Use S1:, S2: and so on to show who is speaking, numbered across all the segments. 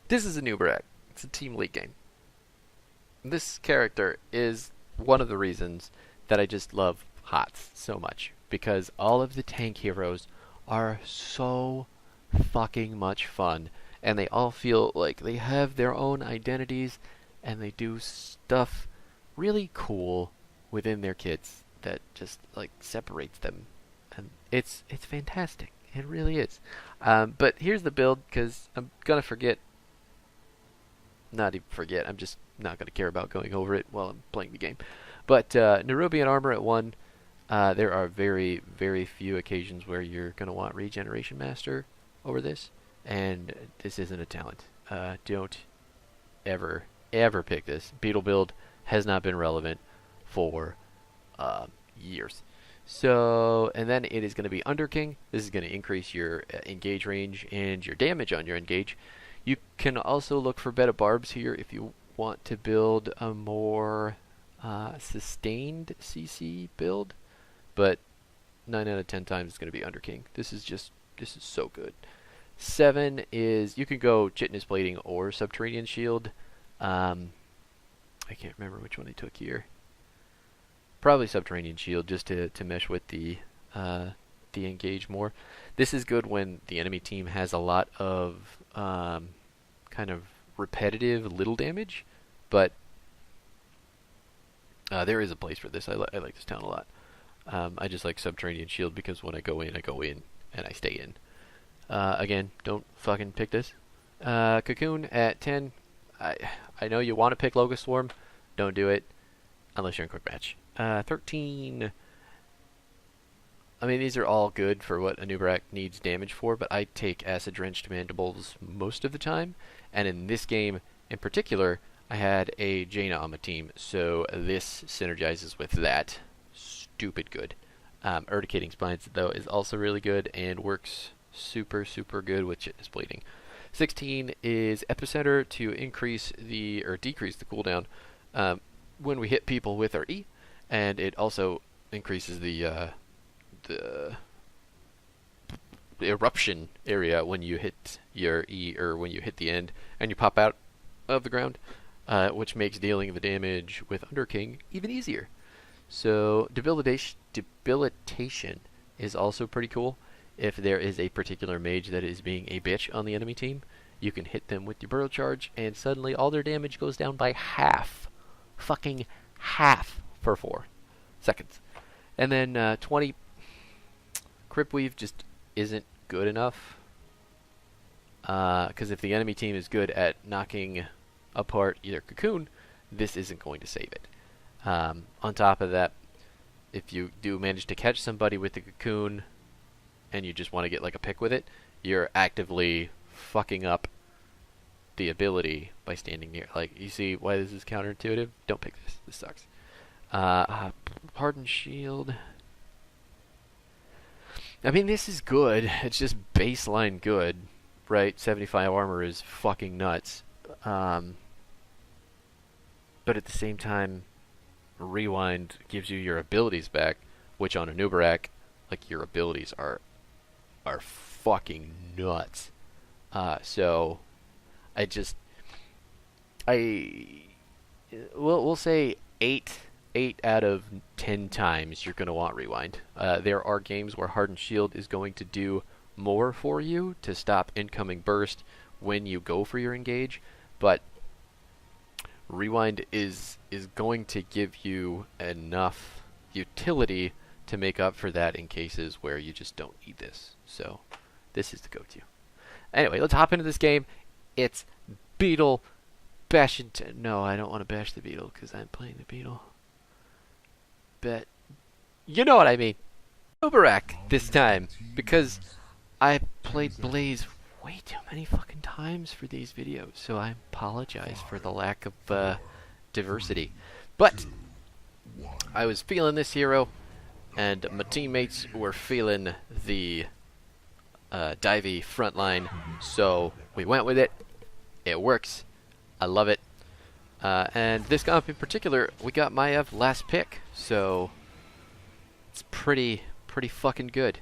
S1: This is Anubarak. It's a Team League game. This character is one of the reasons that I just love HOTS so much. Because all of the tank heroes are so fucking much fun. And they all feel like they have their own identities. And they do stuff really cool within their kits that just like separates them. And it's fantastic. It really is. But here's the build, because I'm going to forget. Not even forget. I'm just not going to care about going over it while I'm playing the game. But Nerubian armor at 1. There are very, very few occasions where you're going to want Regeneration Master over this. And this isn't a talent. Don't ever, ever pick this. Beetle build has not been relevant for years. So, and then it is going to be Under King. This is going to increase your engage range and your damage on your engage. You can also look for Bed of Barbs here if you want to build a more sustained CC build. But 9 out of 10 times it's going to be Under King. This is so good. 7 is, you can go Chitinous Plating or Subterranean Shield. I can't remember which one they took here. Probably Subterranean Shield, just to mesh with the engage more. This is good when the enemy team has a lot of kind of repetitive little damage, but there is a place for this. I like this town a lot. I just like Subterranean Shield because when I go in, and I stay in. Again, don't fucking pick this. Cocoon at 10. I know you want to pick Locust Swarm. Don't do it unless you're in quick match. 13. I mean, these are all good for what Anubarak needs damage for, but I take Acid Drenched Mandibles most of the time. And in this game in particular, I had a Jaina on my team, so this synergizes with that. Stupid good. Urticating Spines, though, is also really good and works super, super good with Chitinous Bleeding. 16 is Epicenter to increase or decrease the cooldown when we hit people with our E, and it also increases the eruption area when you hit your E or when you hit the end and you pop out of the ground, which makes dealing the damage with Under King even easier. So debilitation is also pretty cool. If there is a particular mage that is being a bitch on the enemy team, you can hit them with your Burrow Charge, and suddenly all their damage goes down by half. Fucking half for 4 seconds. And then 20, Crypt Weave just isn't good enough. Because if the enemy team is good at knocking apart either Cocoon, this isn't going to save it. On top of that, if you do manage to catch somebody with the Cocoon and you just want to get like a pick with it, you're actively fucking up the ability by standing near. Like, you see why this is counterintuitive? Don't pick this. This sucks. Hardened Shield. I mean, this is good. It's just baseline good, right? 75 armor is fucking nuts. But at the same time, Rewind gives you your abilities back, which on Anubarak, like, your abilities are fucking nuts. So we'll say 8 out of 10 times you're going to want Rewind. There are games where Hardened Shield is going to do more for you to stop incoming burst when you go for your engage, but Rewind is going to give you enough utility to make up for that in cases where you just don't need this. So this is the go-to. Anyway, let's hop into this game. It's Beetle bashing. No, I don't want to bash the Beetle because I'm playing the Beetle. But you know what I mean. Uberak this time, because I played Blaze way too many fucking times for these videos, so I apologize for the lack of diversity. But I was feeling this hero, and my teammates were feeling the divey frontline, so we went with it. It works. I love it. And this comp in particular, we got Maiev last pick, so it's pretty fucking good.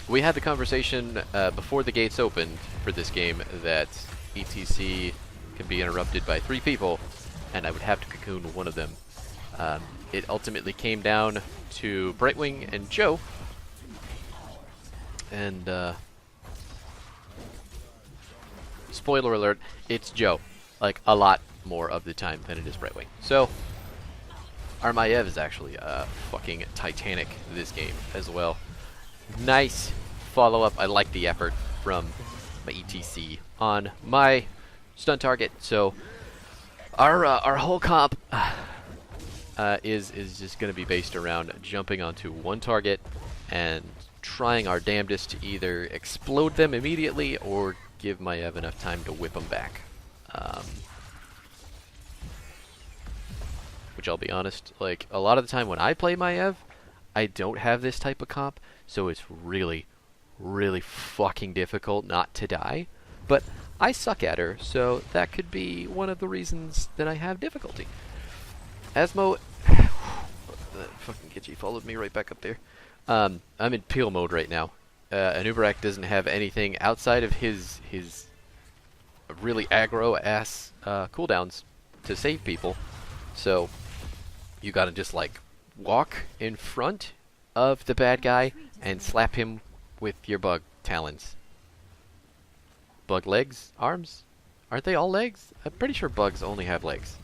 S1: we had the conversation before the gates opened for this game that ETC can be interrupted by 3 people, and I would have to cocoon one of them. It ultimately came down to Brightwing and Joe, and spoiler alert, it's Joe, like a lot more of the time than it is Brightwing. So Armayev is actually fucking titanic this game as well. Nice follow-up. I like the effort from my ETC on my stun target. So our whole comp is just going to be based around jumping onto one target and trying our damnedest to either explode them immediately or give Maiev enough time to whip them back. Which I'll be honest, like a lot of the time when I play Maiev, I don't have this type of comp, so it's really, really fucking difficult not to die. But I suck at her, so that could be one of the reasons that I have difficulty. Asmo, that fucking Gidgey followed me right back up there. I'm in peel mode right now. Anubarak doesn't have anything outside of his really aggro ass cooldowns to save people, so you gotta just like walk in front of the bad guy and slap him with your bug talons. Bug legs? Arms? Aren't they all legs? I'm pretty sure bugs only have legs.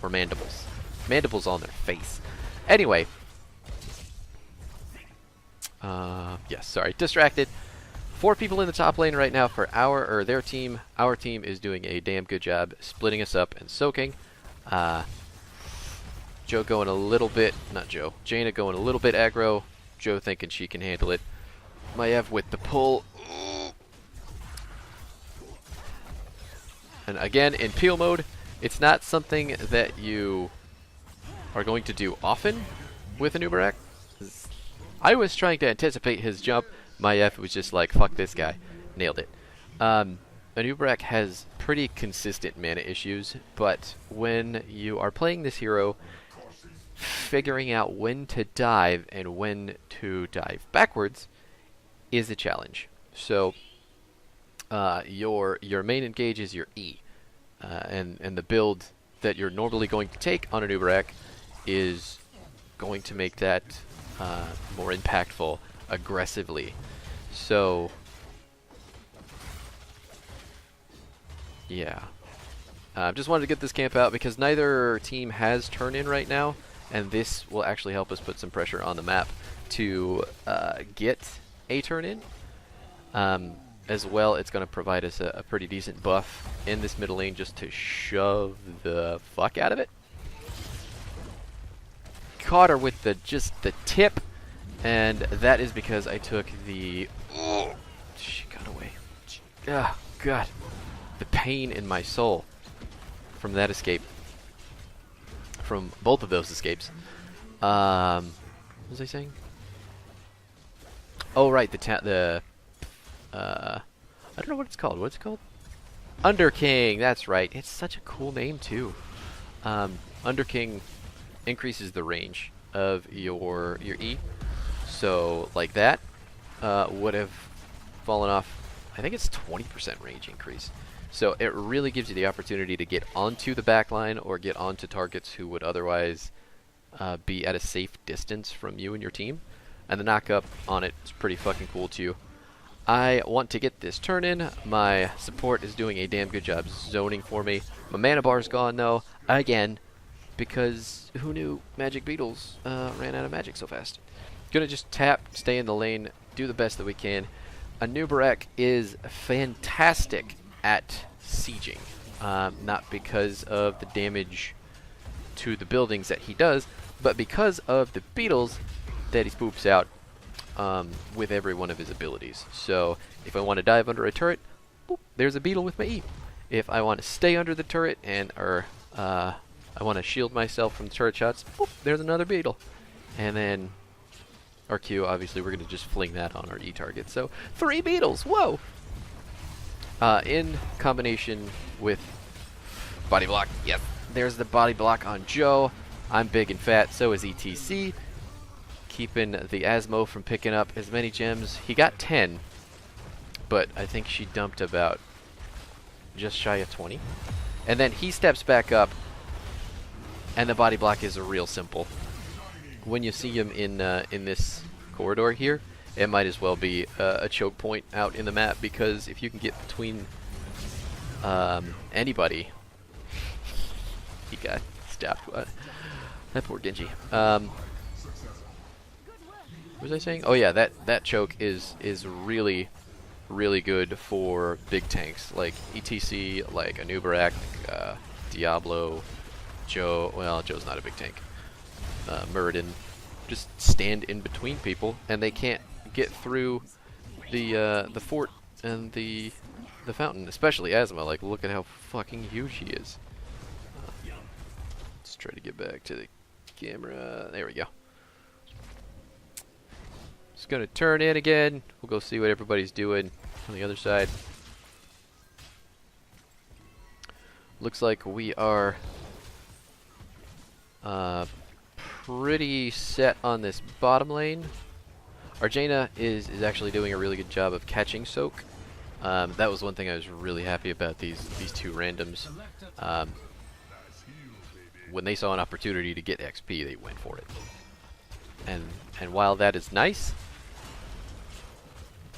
S1: Or mandibles. Mandibles on their face. Anyway. Yes, sorry. Distracted. 4 people in the top lane right now for their team. Our team is doing a damn good job splitting us up and soaking. Joe going a little bit, not Joe, Jaina going a little bit aggro. Joe thinking she can handle it. Maiev with the pull. And again, in peel mode, it's not something that you are going to do often with Anubarak. I was trying to anticipate his jump. Maiev was just like, fuck this guy. Nailed it. Anubarak has pretty consistent mana issues, but when you are playing this hero, figuring out when to dive and when to dive backwards is a challenge. So your main engage is your E, and the build that you're normally going to take on Anubarak is going to make that more impactful aggressively. So yeah, just wanted to get this camp out because neither team has turn in right now, and this will actually help us put some pressure on the map to get a turn in. As well, it's going to provide us a pretty decent buff in this middle lane just to shove the fuck out of it. Caught her with just the tip, and that is because I took the... Oh, she got away. Oh, God. The pain in my soul from that escape. From both of those escapes. What was I saying? Oh, right, I don't know what it's called. What's it called? Underking, that's right. It's such a cool name, too. Underking increases the range of your E. So, like that, would have fallen off, I think it's 20% range increase. So it really gives you the opportunity to get onto the backline or get onto targets who would otherwise be at a safe distance from you and your team. And the knock-up on it is pretty fucking cool, too. I want to get this turn in. My support is doing a damn good job zoning for me. My mana bar's gone, though, again, because who knew Magic Beetles ran out of magic so fast. Gonna just tap, stay in the lane, do the best that we can. Anubarak is fantastic at sieging. Not because of the damage to the buildings that he does, but because of the beetles that he spoops out with every one of his abilities. So if I want to dive under a turret, boop, there's a beetle with my E. If I want to stay under the turret and I want to shield myself from turret shots, boop, there's another beetle. And then our Q, obviously we're going to just fling that on our E target. So 3 beetles, whoa! In combination with body block, yep, there's the body block on Joe. I'm big and fat, so is ETC. keeping the Asmo from picking up as many gems. He got 10, but I think she dumped about just shy of 20. And then he steps back up, and the body block is real simple. When you see him in this corridor here, it might as well be a choke point out in the map, because if you can get between anybody, he got stopped. That poor Genji. What was I saying? Oh yeah, that choke is really good for big tanks like ETC, like Anubarak, Diablo, Joe. Well, Joe's not a big tank. Muradin. Just stand in between people, and they can't get through the fort and the fountain. Especially Asma. Like, look at how fucking huge he is. Let's try to get back to the camera. There we go. Just gonna turn in again. We'll go see what everybody's doing on the other side. Looks like we are pretty set on this bottom lane. Arjana is actually doing a really good job of catching soak. That was one thing I was really happy about these two randoms. When they saw an opportunity to get XP, they went for it. And while that is nice,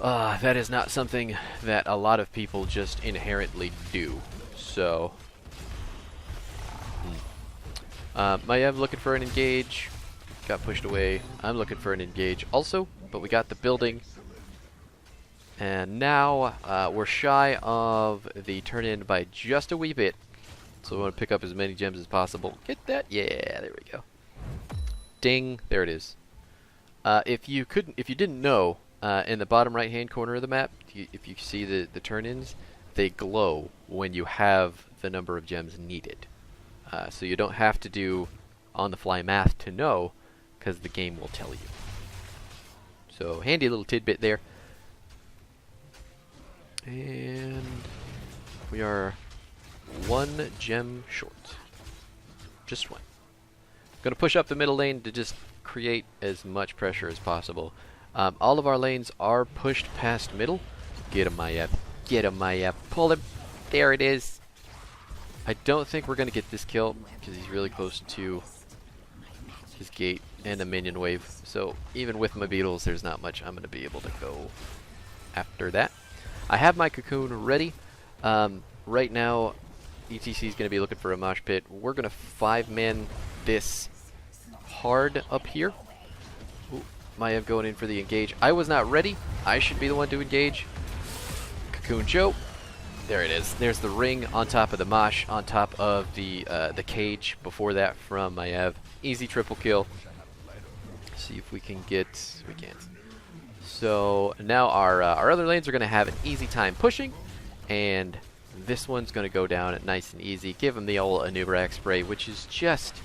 S1: that is not something that a lot of people just inherently do. So, Maiev looking for an engage, got pushed away. I'm looking for an engage also, but we got the building. And now we're shy of the turn-in by just a wee bit. So we want to pick up as many gems as possible. Get that? Yeah, there we go. Ding, there it is. If you didn't know, in the bottom right-hand corner of the map, if you see the turn-ins, they glow when you have the number of gems needed. So you don't have to do on-the-fly math to know, because the game will tell you. So handy little tidbit there. And we are 1 gem short. Just 1. Gonna push up the middle lane to just create as much pressure as possible. All of our lanes are pushed past middle. Get him, Maiev. Get him, Maiev. Pull him. There it is. I don't think we're gonna get this kill because he's really close to his gate and a minion wave. So even with my beetles, there's not much I'm gonna be able to go after that. I have my cocoon ready. Right now, ETC is going to be looking for a mosh pit. We're going to 5-man this hard up here. Ooh, Maiev going in for the engage. I was not ready. I should be the one to engage. Cocoon Joe. There it is. There's the ring on top of the mosh, on top of the cage before that from Maiev. Easy triple kill. See if we can get... We can't. So now our other lanes are going to have an easy time pushing, and this one's going to go down nice and easy. Give him the old Anubarak spray, which is just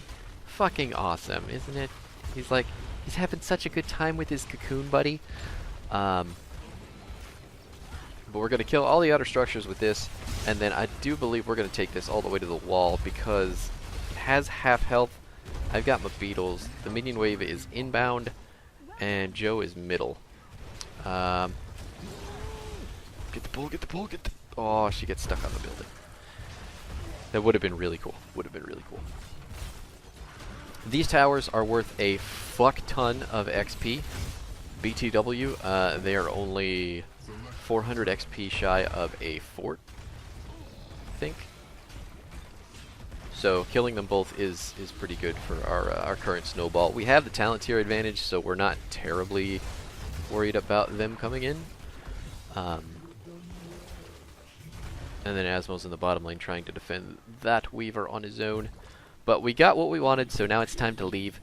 S1: fucking awesome, isn't it? He's having such a good time with his cocoon buddy. But we're going to kill all the outer structures with this, and then I do believe we're going to take this all the way to the wall because it has half health. I've got my beetles. The minion wave is inbound, and Joe is middle. Get the pull, get the pull, get the... Oh, she gets stuck on the building. That would have been really cool. Would have been really cool. These towers are worth a fuck ton of XP. BTW, they are only 400 XP shy of a fort, I think. So killing them both is pretty good for our current snowball. We have the talent tier advantage, so we're not terribly worried about them coming in. And then Asmo's in the bottom lane trying to defend that Weaver on his own. But we got what we wanted, so now it's time to leave.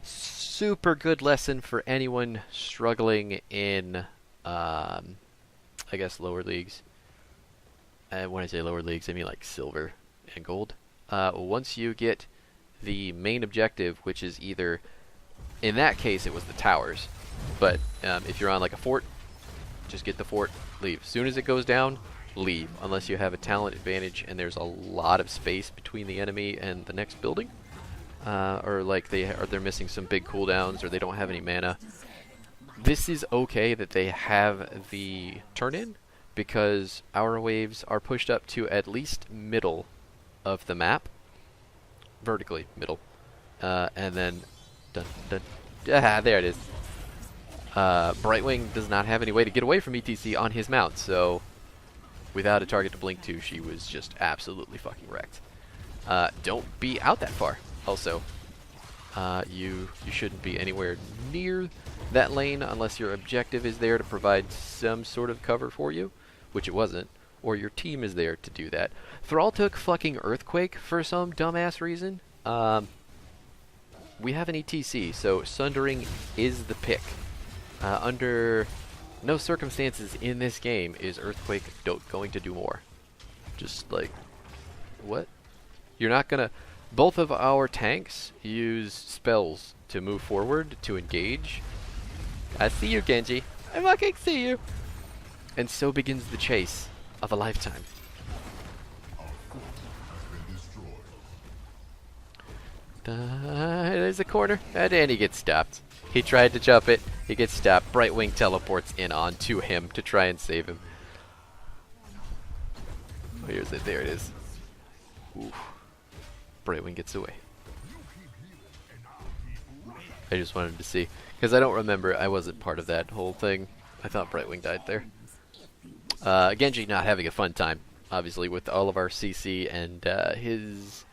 S1: Super good lesson for anyone struggling in, I guess, lower leagues. And when I say lower leagues, I mean like silver and gold. Once you get the main objective, which is either, in that case, it was the towers. But if you're on like a fort, just get the fort, leave. As soon as it goes down, leave, unless you have a talent advantage and there's a lot of space between the enemy and the next building. or like they're missing some big cooldowns, or they don't have any mana. This is okay that they have the turn-in, because our waves are pushed up to at least middle of the map, vertically middle, and then dun, dun, there it is. Brightwing does not have any way to get away from ETC on his mount, so without a target to blink to, she was just absolutely fucking wrecked. Don't be out that far. Also, you shouldn't be anywhere near that lane unless your objective is there to provide some sort of cover for you, which it wasn't, or your team is there to do that. Thrall took fucking Earthquake for some dumbass reason. We have an ETC, so Sundering is the pick. Under no circumstances in this game is Earthquake going to do more. Just like, what? You're not gonna... Both of our tanks use spells to move forward, to engage. I see you, Genji. I fucking see you. And so begins the chase of a lifetime. There's a corner, and he gets stopped. He tried to jump it, he gets stopped. Brightwing teleports in onto him to try and save him. Oh, here's it, there it is. Oof. Brightwing gets away. I just wanted to see, because I don't remember, I wasn't part of that whole thing. I thought Brightwing died there. Genji not having a fun time, obviously, with all of our CC and his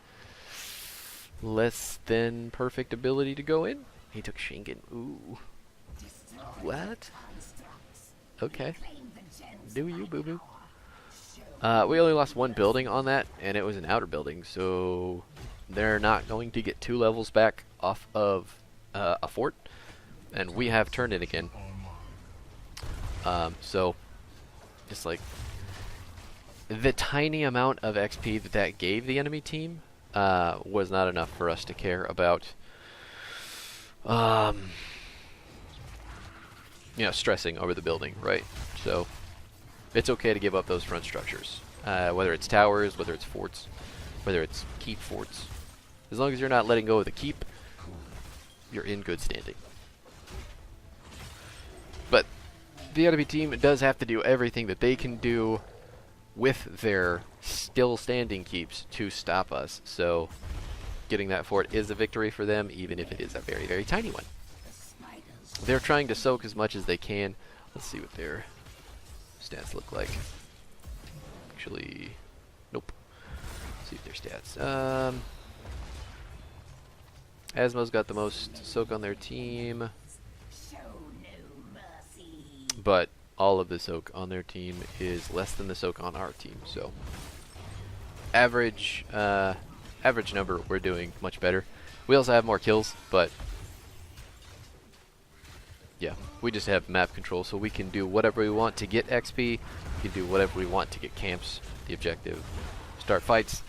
S1: less than perfect ability to go in. He took Shingen. Ooh. What? Okay. Do you, boo-boo? We only lost one building on that, and it was an outer building, so they're not going to get 2 levels back off of a fort, and we have turned it again. So, just like, the tiny amount of XP that gave the enemy team was not enough for us to care about, you know, stressing over the building, right? So, it's okay to give up those front structures, whether it's towers, whether it's forts, whether it's keep forts. As long as you're not letting go of the keep, you're in good standing. But the enemy team does have to do everything that they can do with their still standing keeps to stop us. So getting that fort is a victory for them, even if it is a very, very tiny one. They're trying to soak as much as they can. Let's see what their stats look like. Actually, nope. Let's see their stats. Asmo's got the most soak on their team, but all of the soak on their team is less than the soak on our team. So average number, we're doing much better. We also have more kills, but yeah, we just have map control, so we can do whatever we want to get XP. We can do whatever we want to get camps, the objective, start fights.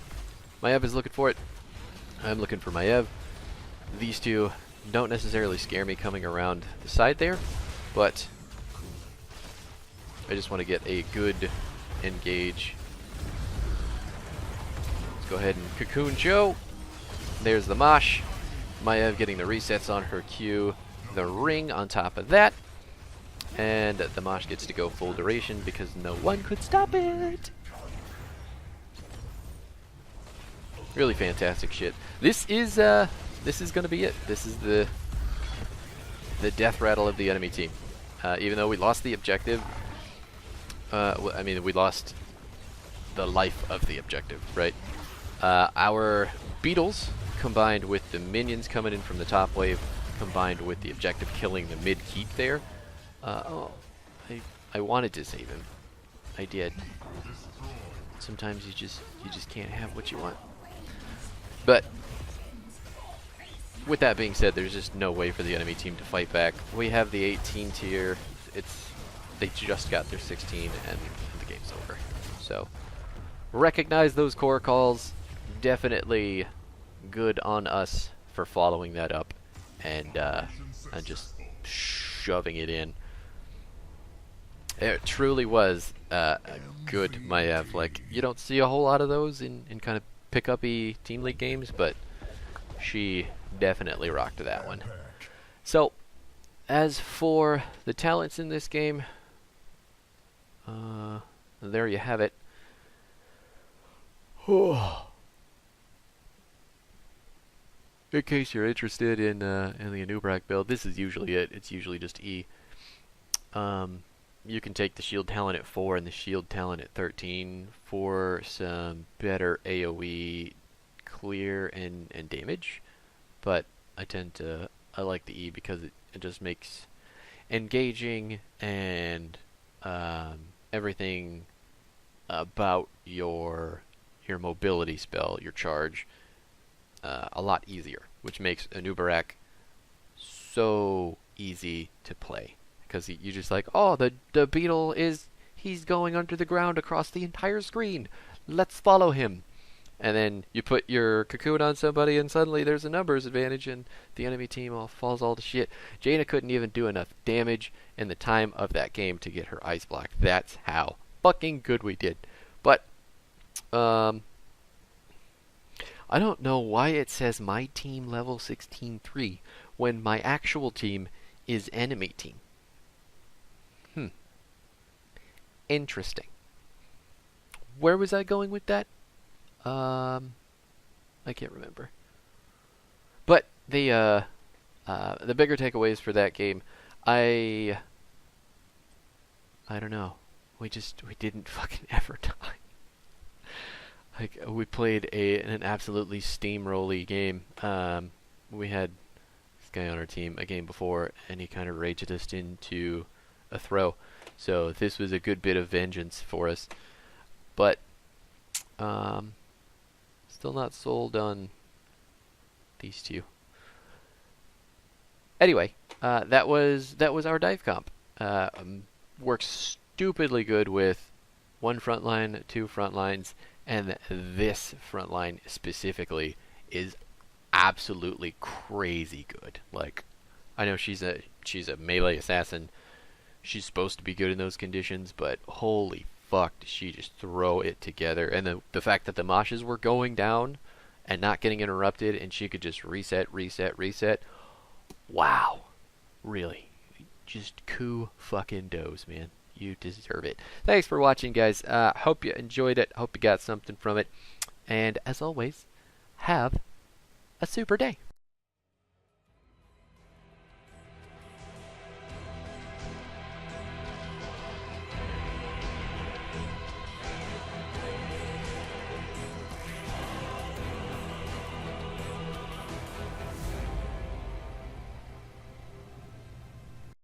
S1: Maiev is looking for it. I'm looking for Maiev. These two don't necessarily scare me coming around the side there, but I just want to get a good engage. Let's go ahead and cocoon Joe. There's the Mosh. Maiev getting the resets on her Q. The ring on top of that. And the Mosh gets to go full duration because no one could stop it. Really fantastic shit. This is gonna be it. This is the death rattle of the enemy team. Even though we lost the objective, I mean, we lost the life of the objective, right? Our beetles, combined with the minions coming in from the top wave, combined with the objective killing the mid keep there. Oh, I wanted to save him. I did. Sometimes you just can't have what you want. But with that being said, there's just no way for the enemy team to fight back. We have the 18 tier. They just got their 16 and the game's over. So recognize those core calls. Definitely good on us for following that up and just shoving it in. It truly was a good Maiev. Like, you don't see a whole lot of those in kind of pick-up-y Team League games, but she definitely rocked that one. So, as for the talents in this game, there you have it. In case you're interested in the Anubarak build, this is usually it. It's usually just E. You can take the shield talent at 4 and the shield talent at 13 for some better AoE clear and damage. But I like the E because it just makes engaging and everything about your mobility spell, your charge, a lot easier, which makes Anubarak so easy to play. Because you just like, oh, the beetle he's going under the ground across the entire screen. Let's follow him. And then you put your cocoon on somebody, and suddenly there's a numbers advantage, and the enemy team falls all to shit. Jaina couldn't even do enough damage in the time of that game to get her ice block. That's how fucking good we did. But, I don't know why it says my team level 16-3 when my actual team is enemy team. Interesting. Where was I going with that? I can't remember. But the bigger takeaways for that game, I don't know. We didn't fucking ever die. Like, we played an absolutely steamrolly game. We had this guy on our team a game before, and he kind of raged us into a throw. So this was a good bit of vengeance for us. But still not sold on these two. Anyway, that was our dive comp. Works stupidly good with one front line, 2 front lines, and this front line specifically is absolutely crazy good. Like, I know she's a melee assassin. She's supposed to be good in those conditions, but holy fuck, did she just throw it together. And the fact that the moshes were going down and not getting interrupted, and she could just reset. Wow. Really. Just fucking does, man. You deserve it. Thanks for watching, guys. Hope you enjoyed it. Hope you got something from it. And as always, have a super day.